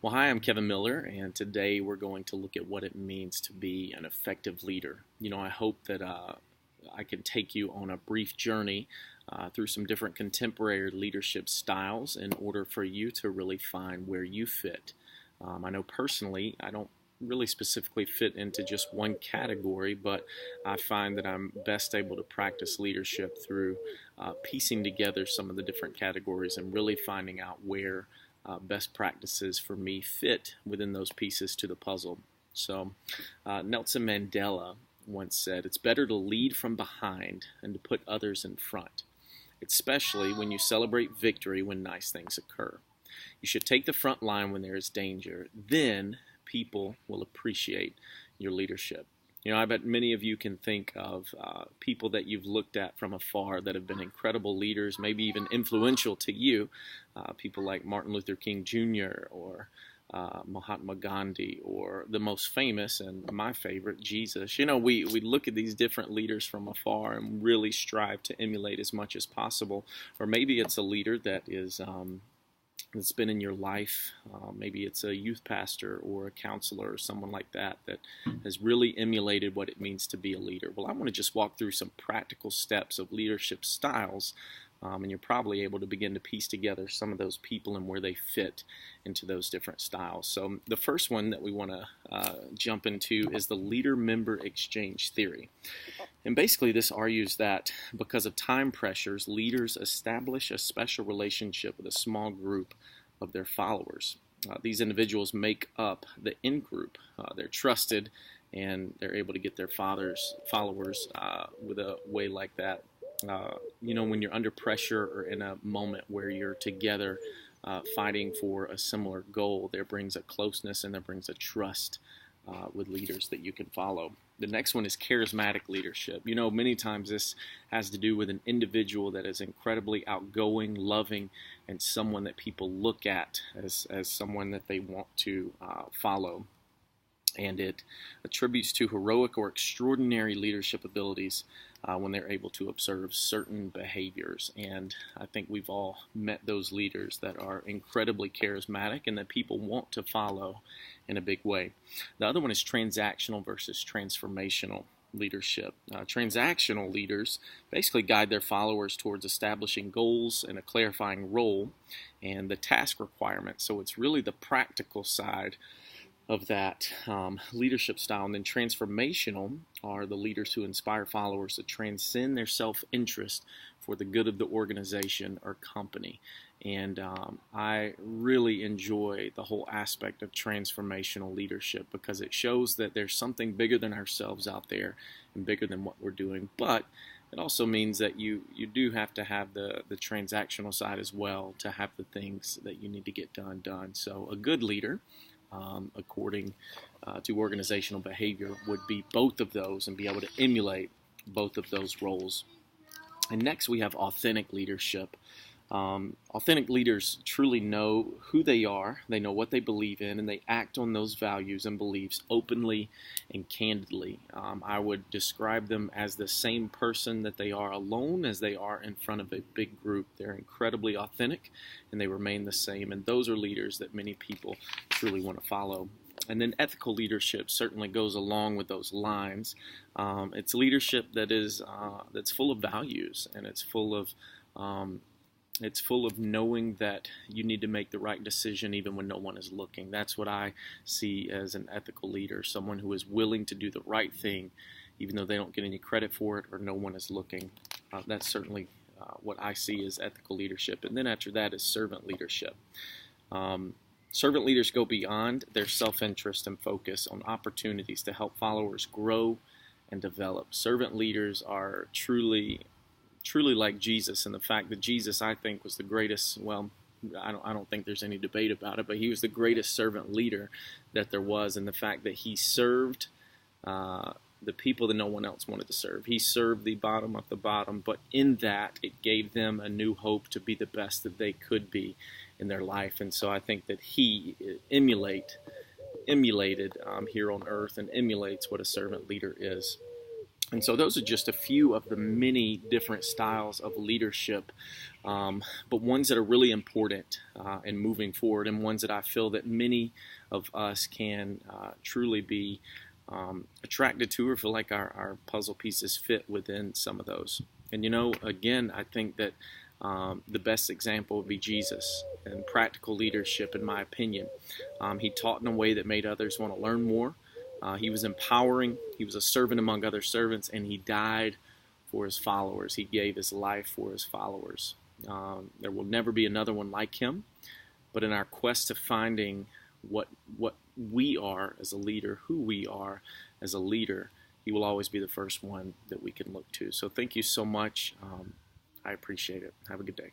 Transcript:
Well, hi, I'm Kevin Miller, and today we're going to look at what it means to be an effective leader. I hope that I can take you on a brief journey through some different contemporary leadership styles in order for you to really find where you fit. I know personally, I don't really specifically fit into just one category, but I find that I'm best able to practice leadership through piecing together some of the different categories and really finding out where best practices for me fit within those pieces to the puzzle. So Nelson Mandela once said, "It's better to lead from behind and to put others in front, especially when you celebrate victory when nice things occur. You should take the front line when there is danger. Then people will appreciate your leadership." I bet many of you can think of people that you've looked at from afar that have been incredible leaders, maybe even influential to you. People like Martin Luther King Jr. or Mahatma Gandhi, or the most famous and my favorite, Jesus. We look at these different leaders from afar and really strive to emulate as much as possible. Or maybe it's a leader that is that's been in your life. Maybe it's a youth pastor or a counselor or someone like that that has really emulated what it means to be a leader. Well, I want to just walk through some practical steps of leadership styles, and you're probably able to begin to piece together some of those people and where they fit into those different styles. So the first one that we want to jump into is the leader-member exchange theory. And basically this argues that because of time pressures, leaders establish a special relationship with a small group of their followers. These individuals make up the in-group. They're trusted, and they're able to get their followers with a way like that. When you're under pressure or in a moment where you're together fighting for a similar goal, there brings a closeness and there brings a trust with leaders that you can follow. The next one is charismatic leadership. Many times this has to do with an individual that is incredibly outgoing, loving, and someone that people look at as someone that they want to follow. And it attributes to heroic or extraordinary leadership abilities when they're able to observe certain behaviors. And I think we've all met those leaders that are incredibly charismatic and that people want to follow in a big way. The other one is transactional versus transformational leadership. Transactional leaders basically guide their followers towards establishing goals and a clarifying role and the task requirements. So it's really the practical side of that leadership style. And then transformational are the leaders who inspire followers to transcend their self-interest for the good of the organization or company. And I really enjoy the whole aspect of transformational leadership because it shows that there's something bigger than ourselves out there and bigger than what we're doing. But it also means that you do have to have the transactional side as well to have the things that you need to get done. So a good leader, according to organizational behavior, would be both of those and be able to emulate both of those roles. And next we have authentic leadership. Authentic leaders truly know who they are, they know what they believe in, and they act on those values and beliefs openly and candidly. I would describe them as the same person that they are alone as they are in front of a big group. They're incredibly authentic and they remain the same, and those are leaders that many people truly want to follow. And then ethical leadership certainly goes along with those lines. It's leadership that is that's full of values, and it's full of knowing that you need to make the right decision even when no one is looking. That's what I see as an ethical leader, someone who is willing to do the right thing even though they don't get any credit for it or no one is looking. That's certainly what I see as ethical leadership. And then after that is servant leadership. Servant leaders go beyond their self-interest and focus on opportunities to help followers grow and develop. Servant leaders are truly like Jesus, and the fact that Jesus, I think, was the greatest, well, I don't think there's any debate about it, but he was the greatest servant leader that there was, and the fact that he served the people that no one else wanted to serve. He served the bottom of the bottom, but in that, it gave them a new hope to be the best that they could be in their life. And so I think that he emulated here on earth and emulates what a servant leader is. And so those are just a few of the many different styles of leadership, but ones that are really important in moving forward, and ones that I feel that many of us can truly be attracted to, or feel like our puzzle pieces fit within some of those. And again, I think that the best example would be Jesus and practical leadership, in my opinion. He taught in a way that made others want to learn more. He was empowering. He was a servant among other servants, and he died for his followers. He gave his life for his followers. There will never be another one like him. But in our quest to finding what we are as a leader, who we are as a leader, he will always be the first one that we can look to. So thank you so much. I appreciate it. Have a good day.